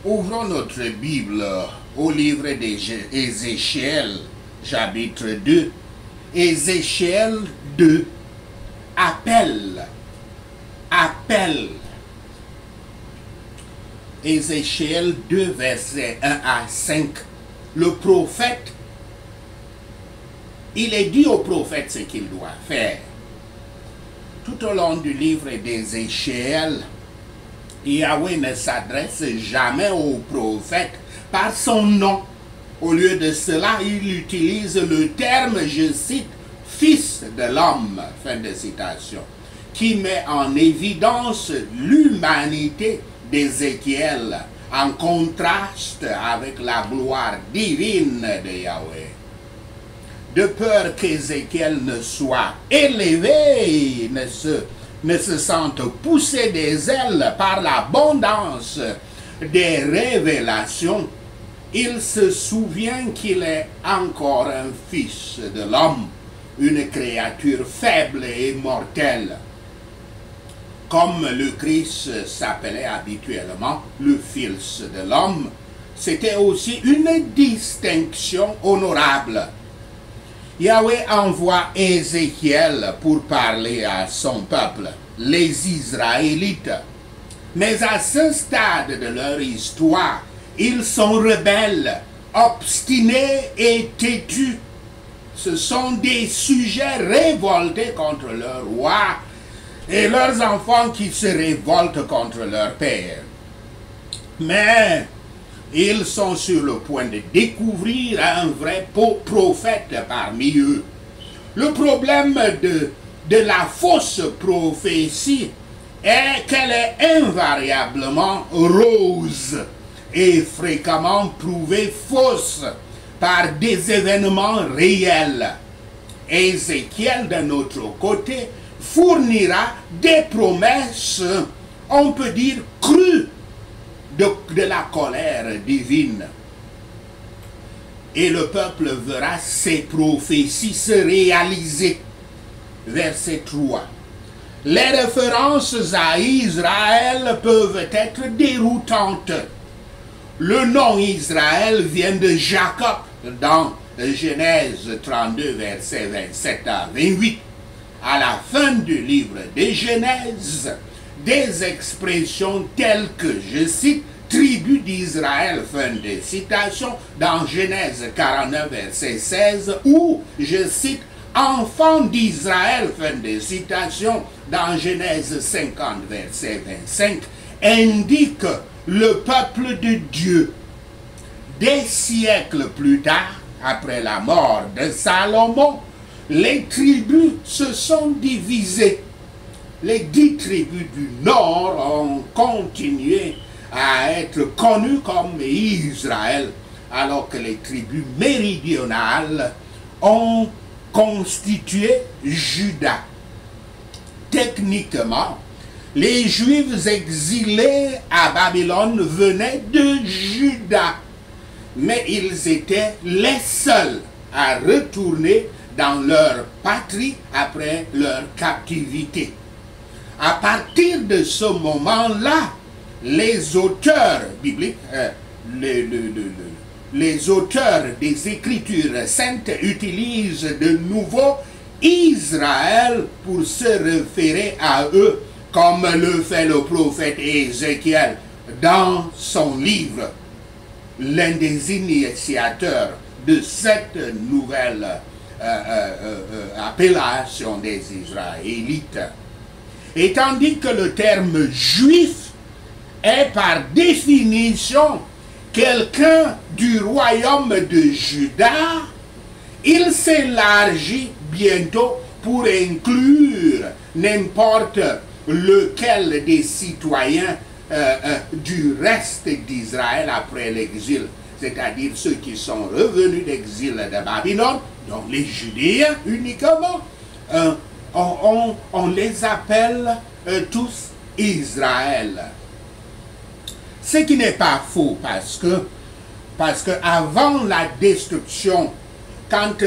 Ouvrons notre Bible au livre d'Ézéchiel, chapitre 2. Ézéchiel 2, appel. Ézéchiel 2, versets 1 à 5. Le prophète, il est dit au prophète ce qu'il doit faire. Tout au long du livre d'Ézéchiel, Yahweh ne s'adresse jamais au prophète par son nom. Au lieu de cela, il utilise le terme, je cite, « fils de l'homme », fin de citation, qui met en évidence l'humanité d'Ézéchiel en contraste avec la gloire divine de Yahweh. De peur qu'Ézéchiel ne soit élevé, ne se sente poussé des ailes par l'abondance des révélations, il se souvient qu'il est encore un fils de l'homme, une créature faible et mortelle. Comme le Christ s'appelait habituellement le fils de l'homme, c'était aussi une distinction honorable. Yahweh envoie Ézéchiel pour parler à son peuple, les Israélites. Mais à ce stade de leur histoire, ils sont rebelles, obstinés et têtus. Ce sont des sujets révoltés contre leur roi et leurs enfants qui se révoltent contre leur père. Mais ils sont sur le point de découvrir un vrai prophète parmi eux. Le problème de la fausse prophétie est qu'elle est invariablement rose et fréquemment prouvée fausse par des événements réels. Ézéchiel, d'un autre côté, fournira des promesses, on peut dire crues, de la colère divine. Et le peuple verra ses prophéties se réaliser. Verset 3. Les références à Israël peuvent être déroutantes. Le nom Israël vient de Jacob dans Genèse 32, versets 27 à 28. À la fin du livre de Genèse, des expressions telles que, je cite, « tribu d'Israël », fin de citation, dans Genèse 49, verset 16, ou, je cite, « enfant d'Israël », fin de citation, dans Genèse 50, verset 25, indiquent le peuple de Dieu. Des siècles plus tard, après la mort de Salomon, les tribus se sont divisées. Les 10 tribus du Nord ont continué à être connues comme Israël, alors que les tribus méridionales ont constitué Juda. Techniquement, les Juifs exilés à Babylone venaient de Juda, mais ils étaient les seuls à retourner dans leur patrie après leur captivité. À partir de ce moment-là, les auteurs bibliques, les auteurs des Écritures saintes utilisent de nouveau Israël pour se référer à eux, comme le fait le prophète Ézéchiel dans son livre. L'un des initiateurs de cette nouvelle appellation des Israélites. Et tandis que le terme juif est par définition quelqu'un du royaume de Juda, il s'élargit bientôt pour inclure n'importe lequel des citoyens du reste d'Israël après l'exil, c'est-à-dire ceux qui sont revenus d'exil de Babylone, donc les Judéens uniquement. On les appelle tous Israël. Ce qui n'est pas faux parce que avant la destruction, quand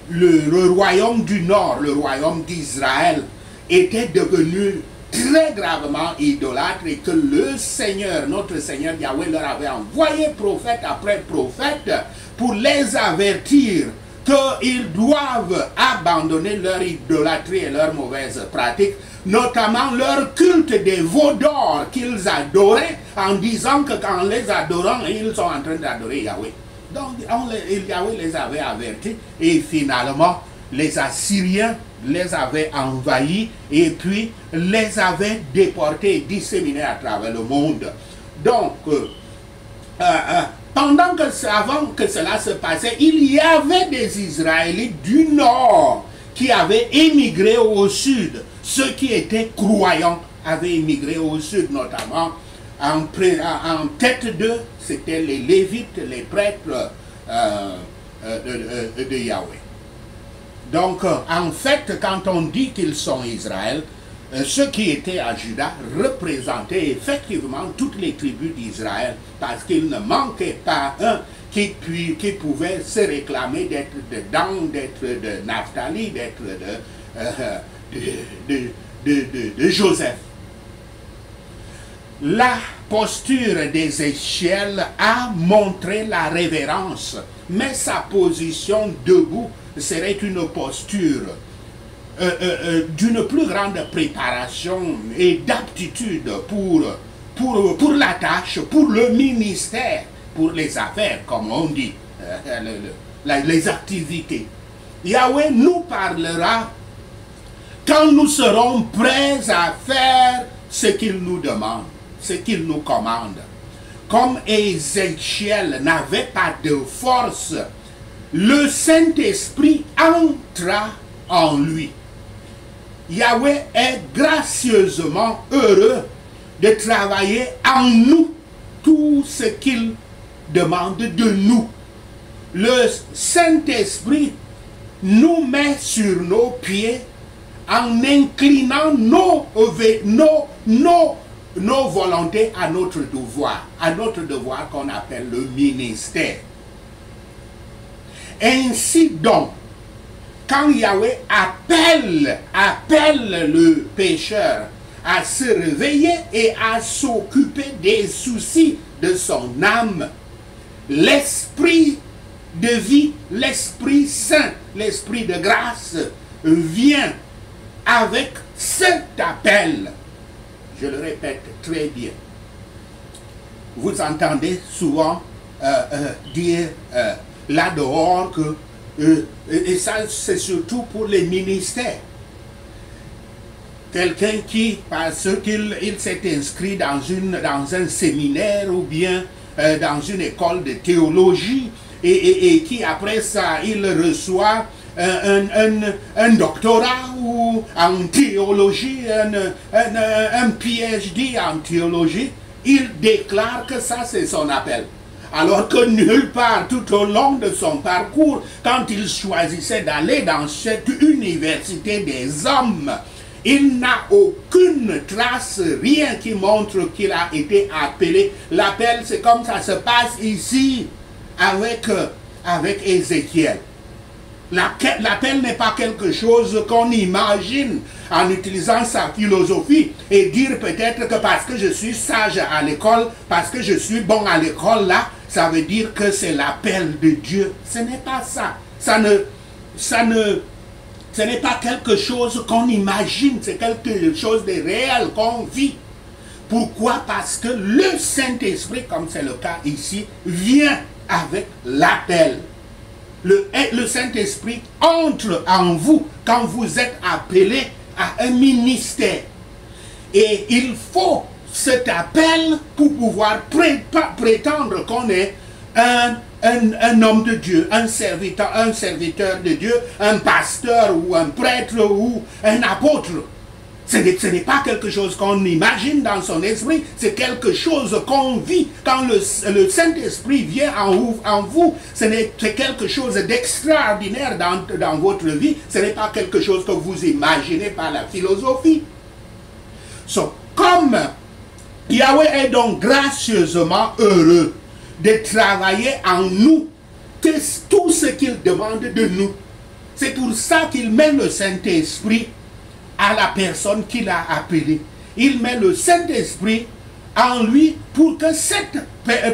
le royaume du Nord, le royaume d'Israël, était devenu très gravement idolâtres et que le Seigneur, notre Seigneur Yahweh, leur avait envoyé prophète après prophète pour les avertir qu'ils doivent abandonner leur idolâtrie et leurs mauvaises pratiques, notamment leur culte des veaux d'or qu'ils adoraient en disant que qu'en les adorant, ils sont en train d'adorer Yahweh. Donc Yahweh les avait avertis et finalement les Assyriens les avaient envahis et puis les avaient déportés et disséminés à travers le monde. Donc, avant que cela se passait, il y avait des Israélites du nord qui avaient émigré au sud. Ceux qui étaient croyants avaient émigré au sud, notamment en tête d'eux, c'était les Lévites, les prêtres de Yahweh. Donc, en fait, quand on dit qu'ils sont Israël, ceux qui étaient à Juda représentaient effectivement toutes les tribus d'Israël, parce qu'il ne manquait pas un qui pouvait se réclamer d'être de Dan, d'être de Naphtali, d'être de Joseph. La posture d'Ézéchiel a montré la révérence, mais sa position debout serait une posture d'une plus grande préparation et d'aptitude pour la tâche, pour le ministère, pour les affaires, comme on dit, les activités. Yahweh nous parlera quand nous serons prêts à faire ce qu'il nous demande, ce qu'il nous commande. Comme Ézéchiel n'avait pas de force, le Saint-Esprit entra en lui. Yahweh est gracieusement heureux de travailler en nous tout ce qu'il demande de nous. Le Saint-Esprit nous met sur nos pieds en inclinant nos volontés à notre devoir qu'on appelle le ministère. Ainsi donc, quand Yahweh appelle le pécheur à se réveiller et à s'occuper des soucis de son âme, l'esprit de vie, l'Esprit Saint, l'Esprit de grâce vient avec cet appel. Je le répète très bien. Vous entendez souvent dire là dehors que et ça c'est surtout pour les ministères. Quelqu'un qui, parce qu'il s'est inscrit dans un séminaire ou bien dans une école de théologie et qui après ça il reçoit un doctorat ou en théologie, un PhD en théologie, il déclare que ça c'est son appel. Alors que nulle part tout au long de son parcours, quand il choisissait d'aller dans cette université des hommes, il n'a aucune trace, rien qui montre qu'il a été appelé. L'appel, c'est comme ça se passe ici avec Ézéchiel. L'appel n'est pas quelque chose qu'on imagine en utilisant sa philosophie et dire peut-être que parce que je suis sage à l'école, parce que je suis bon à l'école là, ça veut dire que c'est l'appel de Dieu. Ce n'est pas ça. Ce n'est pas quelque chose qu'on imagine, c'est quelque chose de réel qu'on vit. Pourquoi? Parce que le Saint-Esprit, comme c'est le cas ici, vient avec l'appel. Le Saint-Esprit entre en vous quand vous êtes appelé à un ministère. Et il faut cet appel pour pouvoir prétendre qu'on est un homme de Dieu, un serviteur de Dieu, un pasteur ou un prêtre ou un apôtre. Ce n'est pas quelque chose qu'on imagine dans son esprit, c'est quelque chose qu'on vit. Quand le Saint-Esprit vient en vous, c'est quelque chose d'extraordinaire dans votre vie. Ce n'est pas quelque chose que vous imaginez par la philosophie. Comme Yahweh est donc gracieusement heureux de travailler en nous tout ce qu'il demande de nous. C'est pour ça qu'il met le Saint-Esprit à la personne qu'il a appelée. il met le Saint-Esprit en lui pour que cette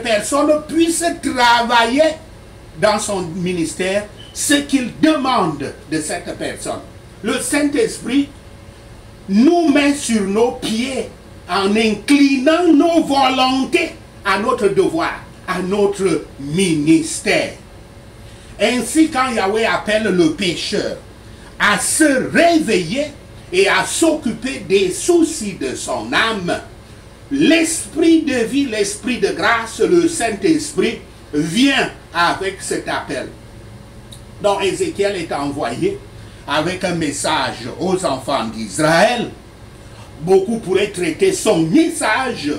personne puisse travailler dans son ministère ce qu'il demande de cette personne. Le Saint-Esprit nous met sur nos pieds en inclinant nos volontés à notre devoir, à notre ministère. Ainsi, quand Yahweh appelle le pécheur à se réveiller et à s'occuper des soucis de son âme, l'esprit de vie, l'esprit de grâce, le Saint-Esprit vient avec cet appel. Donc Ézéchiel est envoyé avec un message aux enfants d'Israël. Beaucoup pourraient traiter son message,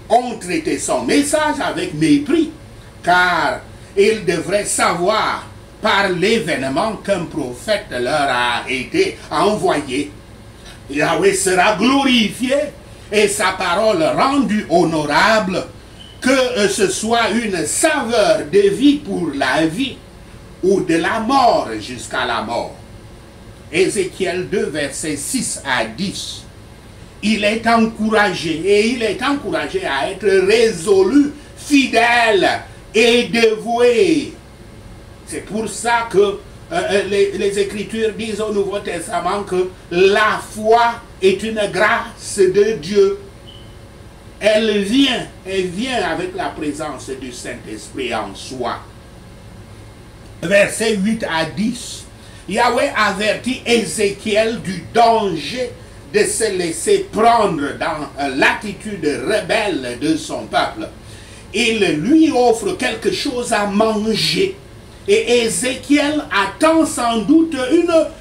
ont traité son message avec mépris, car ils devraient savoir par l'événement qu'un prophète leur a été envoyé. Yahweh sera glorifié et sa parole rendue honorable, que ce soit une saveur de vie pour la vie ou de la mort jusqu'à la mort. Ézéchiel 2, versets 6 à 10. Il est encouragé, et il est encouragé à être résolu, fidèle et dévoué. C'est pour ça que les Écritures disent au Nouveau Testament que la foi est une grâce de Dieu. Elle vient avec la présence du Saint-Esprit en soi. Versets 8 à 10. Yahweh avertit Ézéchiel du danger de se laisser prendre dans l'attitude rebelle de son peuple. Il lui offre quelque chose à manger. Et Ézéchiel attend sans doute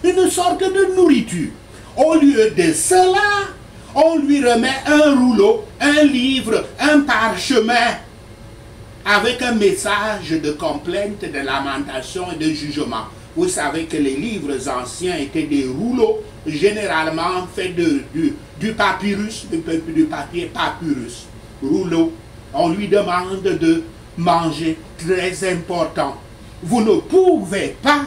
une sorte de nourriture. Au lieu de cela, on lui remet un rouleau, un livre, un parchemin, avec un message de complainte, de lamentation et de jugement. Vous savez que les livres anciens étaient des rouleaux, généralement faits du papyrus, du papier papyrus. Rouleau. On lui demande de manger, très important. Vous ne pouvez pas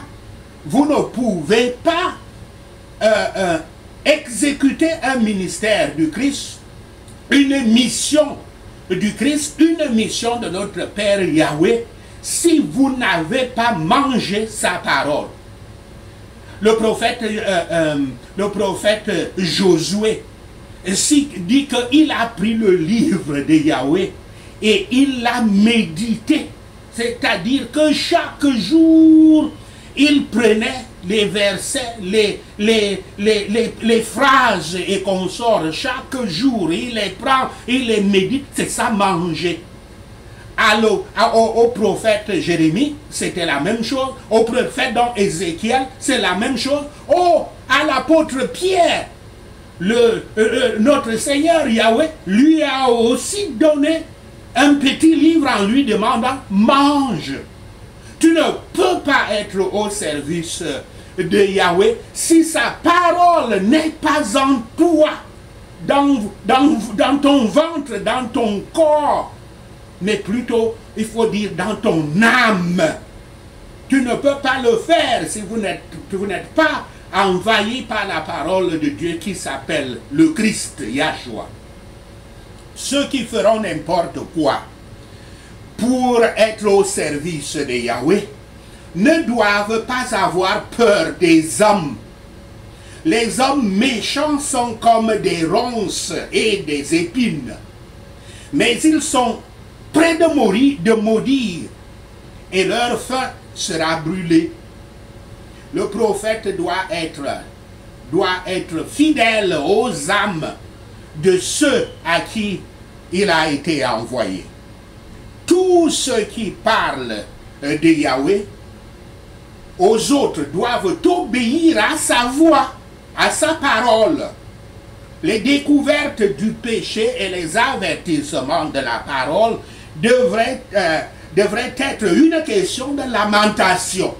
exécuter un ministère du Christ, une mission du Christ, une mission de notre Père Yahweh, si vous n'avez pas mangé sa parole. Le prophète Josué dit qu'il a pris le livre de Yahweh et il l'a médité. C'est-à-dire que chaque jour, il prenait les versets, les phrases et consorts. Chaque jour, il les prend, il les médite. C'est ça, manger. Au prophète Jérémie, c'était la même chose. Au prophète dans Ézéchiel, c'est la même chose. À l'apôtre Pierre, notre Seigneur Yahweh lui a aussi donné un petit livre en lui demandant « mange ». Tu ne peux pas être au service de Yahweh si sa parole n'est pas en toi, dans ton ventre, dans ton corps, mais plutôt, il faut dire, dans ton âme. Tu ne peux pas le faire si vous n'êtes pas envahi par la parole de Dieu qui s'appelle le Christ, Yahshua. Ceux qui feront n'importe quoi pour être au service de Yahweh ne doivent pas avoir peur des hommes. Les hommes méchants sont comme des ronces et des épines, mais ils sont près de maudire et leur feu sera brûlé. Le prophète doit être fidèle aux âmes de ceux à qui il a été envoyé. Tous ceux qui parlent de Yahweh aux autres doivent obéir à sa voix, à sa parole. Les découvertes du péché et les avertissements de la parole devraient être une question de lamentation.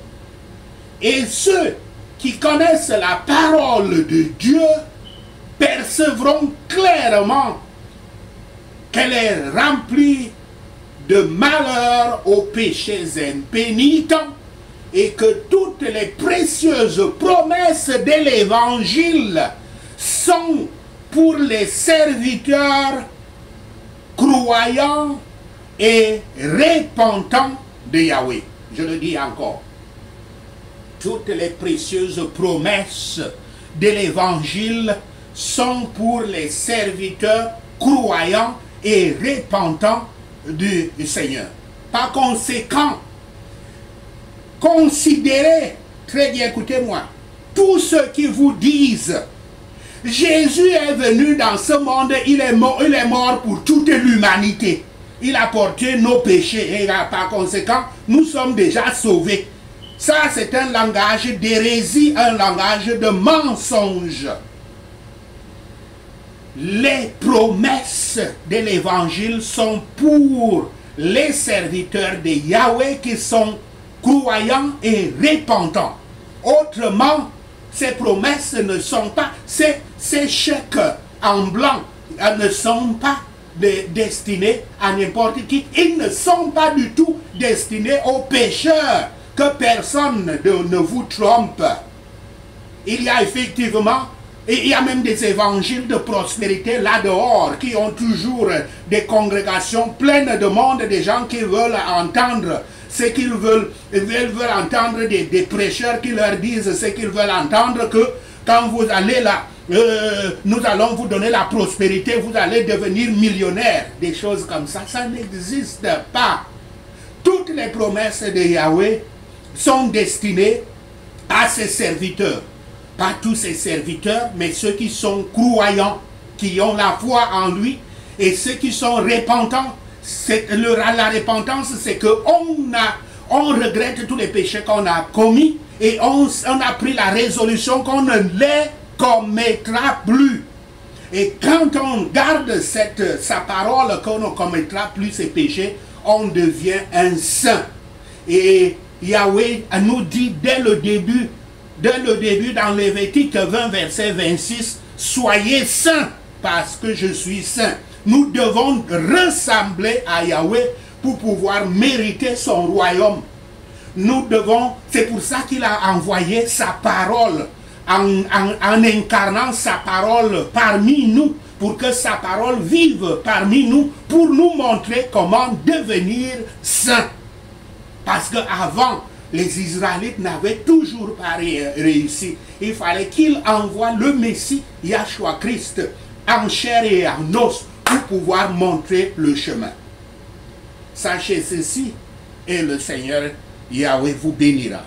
Et ceux qui connaissent la parole de Dieu percevront clairement qu'elle est remplie de malheurs aux péchés impénitents et que toutes les précieuses promesses de l'Évangile sont pour les serviteurs croyants et repentants de Yahweh. Je le dis encore. Toutes les précieuses promesses de l'évangile sont pour les serviteurs croyants et repentants du Seigneur. Par conséquent, considérez, très bien, écoutez-moi, tous ceux qui vous disent Jésus est venu dans ce monde, il est mort pour toute l'humanité. Il a porté nos péchés et par conséquent, nous sommes déjà sauvés. Ça, c'est un langage d'hérésie, un langage de mensonge. Les promesses de l'évangile sont pour les serviteurs de Yahweh qui sont croyants et repentants. Autrement, ces promesses ne sont pas, ces chèques en blanc ne sont pas destinés à n'importe qui. Ils ne sont pas du tout destinés aux pécheurs. Que personne ne vous trompe. Il y a effectivement, et il y a même des évangiles de prospérité là dehors qui ont toujours des congrégations pleines de monde, des gens qui veulent entendre ce qu'ils veulent, veulent entendre des prêcheurs qui leur disent ce qu'ils veulent entendre, que quand vous allez là, nous allons vous donner la prospérité, vous allez devenir millionnaire, des choses comme ça. Ça n'existe pas. Toutes les promesses de Yahweh sont destinés à ses serviteurs. Pas tous ses serviteurs, mais ceux qui sont croyants, qui ont la foi en lui, et ceux qui sont repentants. La repentance, c'est qu'on regrette tous les péchés qu'on a commis, et on a pris la résolution qu'on ne les commettra plus. Et quand on garde sa parole, qu'on ne commettra plus ses péchés, on devient un saint. Et Yahweh nous dit dès le début dans Lévitique 20, verset 26, « Soyez saints, parce que je suis saint. » Nous devons ressembler à Yahweh pour pouvoir mériter son royaume. Nous devons, c'est pour ça qu'il a envoyé sa parole, en incarnant sa parole parmi nous, pour que sa parole vive parmi nous, pour nous montrer comment devenir saints. Parce qu'avant, les Israélites n'avaient toujours pas réussi. Il fallait qu'il envoie le Messie, Yahshua Christ, en chair et en os, pour pouvoir montrer le chemin. Sachez ceci, et le Seigneur Yahweh vous bénira.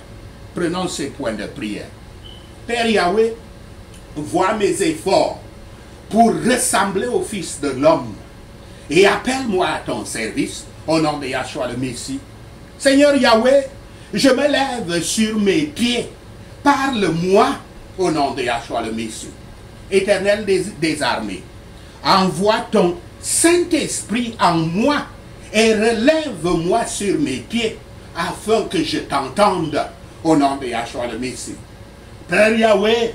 Prenons ces points de prière. Père Yahweh, vois mes efforts pour ressembler au Fils de l'homme, et appelle-moi à ton service, au nom de Yahshua le Messie. Seigneur Yahweh, je me lève sur mes pieds. Parle-moi au nom de Yahshua le Messie. Éternel des armées, envoie ton Saint-Esprit en moi et relève-moi sur mes pieds afin que je t'entende au nom de Yahshua le Messie. Père Yahweh,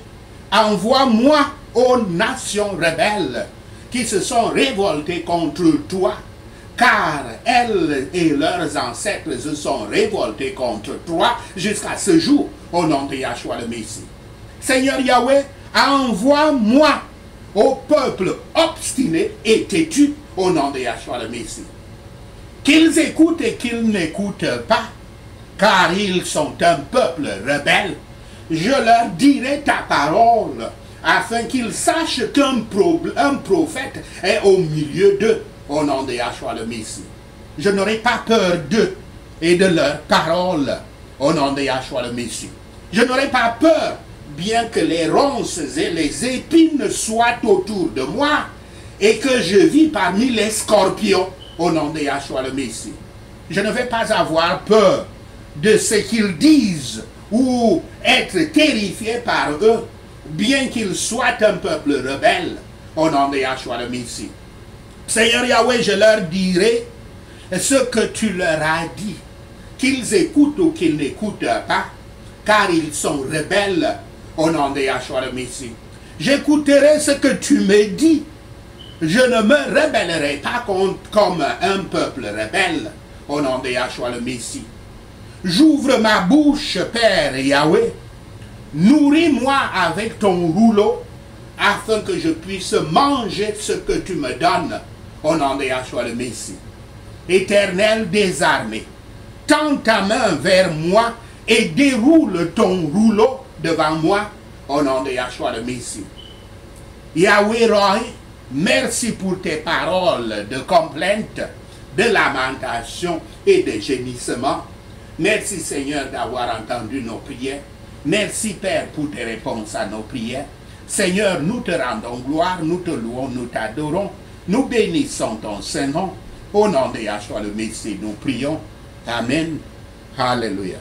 envoie-moi aux nations rebelles qui se sont révoltées contre toi, car elles et leurs ancêtres se sont révoltés contre toi jusqu'à ce jour, au nom de Yahshua le Messie. Seigneur Yahweh, envoie-moi au peuple obstiné et têtu, au nom de Yahshua le Messie. Qu'ils écoutent et qu'ils n'écoutent pas, car ils sont un peuple rebelle. Je leur dirai ta parole, afin qu'ils sachent qu'un prophète est au milieu d'eux, au nom de Yahshua le Messie. Je n'aurai pas peur d'eux et de leurs paroles, au nom de Yahshua le Messie. Je n'aurai pas peur, bien que les ronces et les épines soient autour de moi, et que je vis parmi les scorpions, au nom de Yahshua le Messie. Je ne vais pas avoir peur de ce qu'ils disent, ou être terrifié par eux, bien qu'ils soient un peuple rebelle, au nom de Yahshua le Messie. Seigneur Yahweh, je leur dirai ce que tu leur as dit, qu'ils écoutent ou qu'ils n'écoutent pas, car ils sont rebelles, au nom de Yahshua le Messie. J'écouterai ce que tu me dis. Je ne me rebellerai pas comme un peuple rebelle, au nom de Yahshua le Messie. J'ouvre ma bouche, Père Yahweh. Nourris-moi avec ton rouleau, afin que je puisse manger ce que tu me donnes, au nom de Yahshua le Messie. Éternel des armées, tends ta main vers moi et déroule ton rouleau devant moi, au nom de Yahshua le Messie. Yahweh Rohi, merci pour tes paroles de complainte, de lamentation et de gémissement. Merci Seigneur d'avoir entendu nos prières. Merci Père pour tes réponses à nos prières. Seigneur, nous te rendons gloire, nous te louons, nous t'adorons. Nous bénissons ton Saint-Nom. Au nom de Yahshua le Messie, nous prions. Amen. Alléluia.